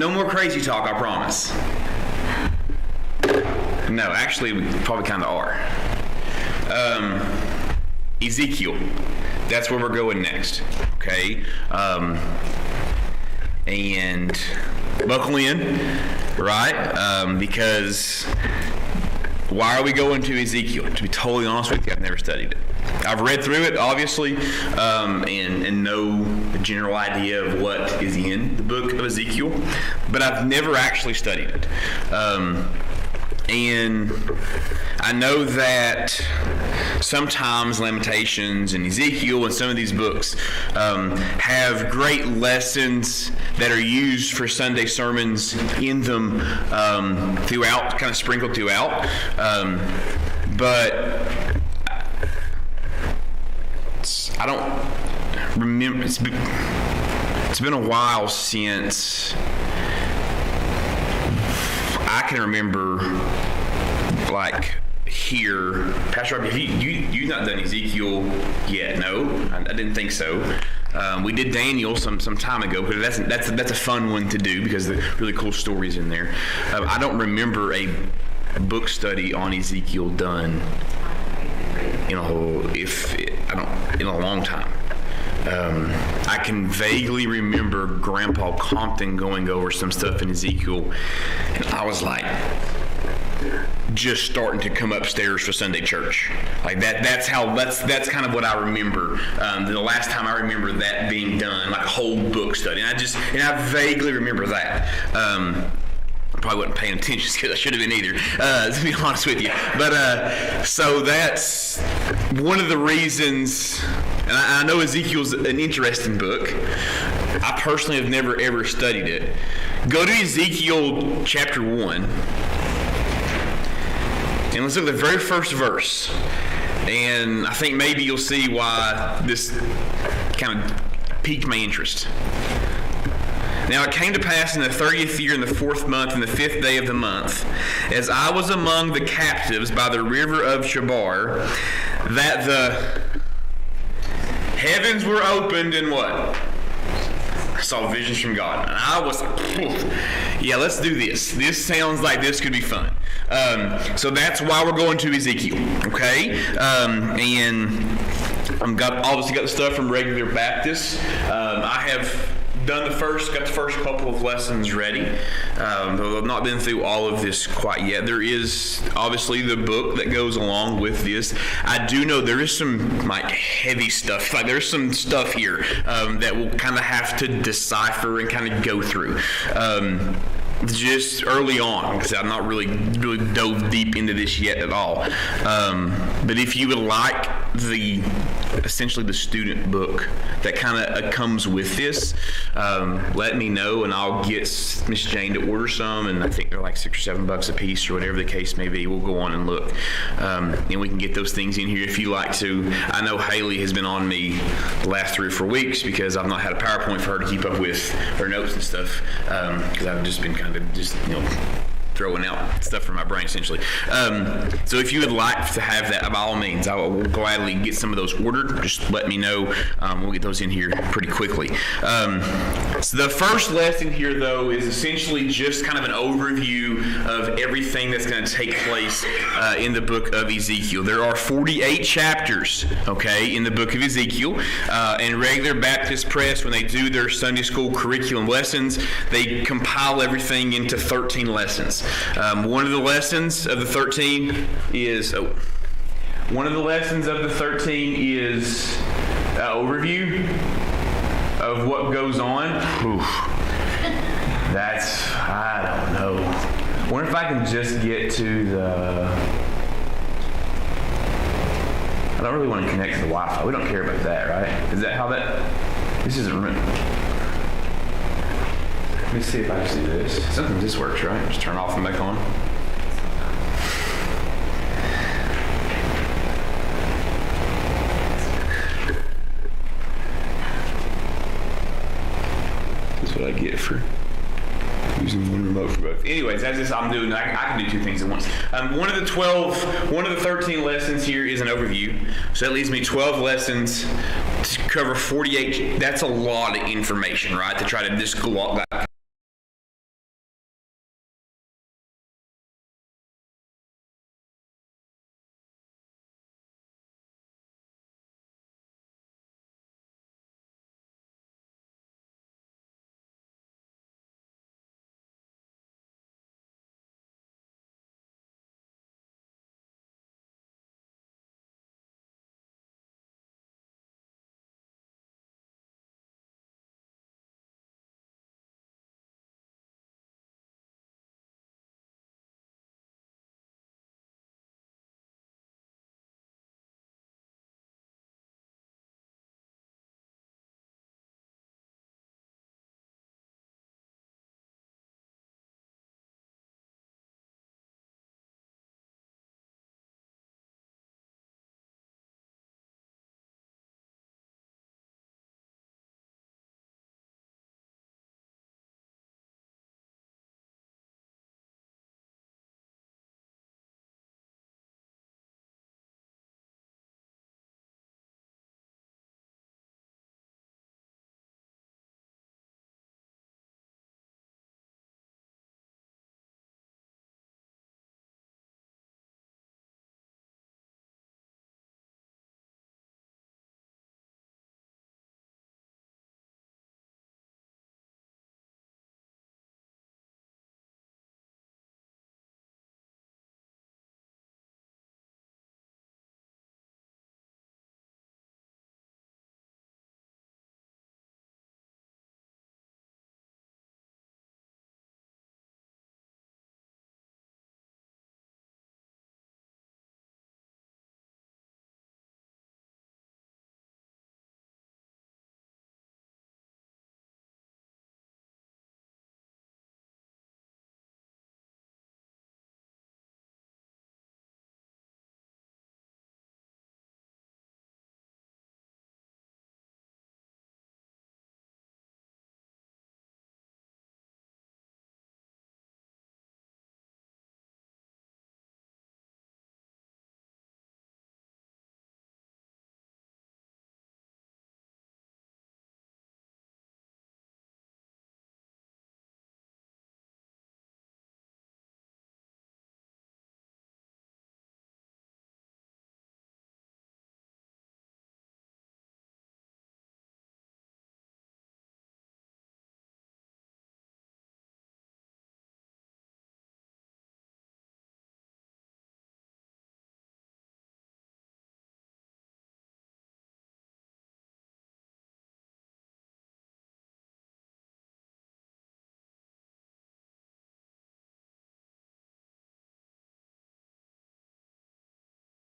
No more crazy talk, I promise. No, actually, we probably kind of are. Ezekiel. That's where we're going next. Okay? And buckle in, right? Because why are we going to Ezekiel? To be totally honest with you, I've never studied it. I've read through it, obviously, and know the general idea of what is in the book of Ezekiel, but I've never actually studied it. And I know that sometimes Lamentations and Ezekiel and some of these books have great lessons that are used for Sunday sermons in them throughout, kind of sprinkled throughout. But I don't remember. It's been a while since I can remember, like, here. Pastor Rob, have you've not done Ezekiel yet? No, I didn't think so. We did Daniel some time ago, but that's a fun one to do because the really cool stories in there. I don't remember a book study on Ezekiel done in a long time. I can vaguely remember Grandpa Compton going over some stuff in Ezekiel, and I was like, just starting to come upstairs for Sunday church. Like that's kind of what I remember. The last time I remember that being done, like a whole book study. And I vaguely remember that. Probably wasn't paying attention because I should have been either, to be honest with you. But so that's one of the reasons, and I know Ezekiel's an interesting book. I personally have never ever studied it. Go to Ezekiel chapter 1. And let's look at the very first verse. And I think maybe you'll see why this kind of piqued my interest. Now it came to pass in the 30th year, in the 4th month, in the 5th day of the month, as I was among the captives by the river of Chebar, that the heavens were opened, and what? I saw visions from God. And I was like, yeah, let's do this. This sounds like this could be fun. So that's why we're going to Ezekiel, okay? And I've obviously got the stuff from Regular Baptist. I have got the first couple of lessons ready, though I've not been through all of this quite yet. There is obviously the book that goes along with this. I do know there is some like heavy stuff. Like there's some stuff here that we'll kind of have to decipher and kind of go through. Just early on, because I'm not really dove deep into this yet at all. But if you would like essentially the student book that kind of comes with this, let me know and I'll get Miss Jane to order some, and I think they're like $6 or $7 a piece or whatever the case may be. We'll go on and look, and we can get those things in here if you like to. I know Haley has been on me the last 3 or 4 weeks because I've not had a PowerPoint for her to keep up with her notes and stuff, because I've just been kind of throwing out stuff from my brain essentially. So if you would like to have that, by all means, I will gladly get some of those ordered. Just let me know. We'll get those in here pretty quickly. So the first lesson here, though, is essentially just kind of an overview of everything that's going to take place in the book of Ezekiel. There are 48 chapters, okay, in the book of Ezekiel. And Regular Baptist Press, when they do their Sunday school curriculum lessons, they compile everything into 13 lessons. One of the lessons of the 13 is overview of what goes on. Oof. I don't know. I wonder if I can just get to the... I don't really want to connect to the Wi-Fi. We don't care about that, right? Is that how that... This isn't... Let me see if I can do this. Something just works, right? Just turn off and back on. That's what I get for using one remote for both. Anyways, that's just I'm doing. I can do 2 things at once. One of the 13 lessons here is an overview. So that leaves me 12 lessons to cover 48. That's a lot of information, right? To try to just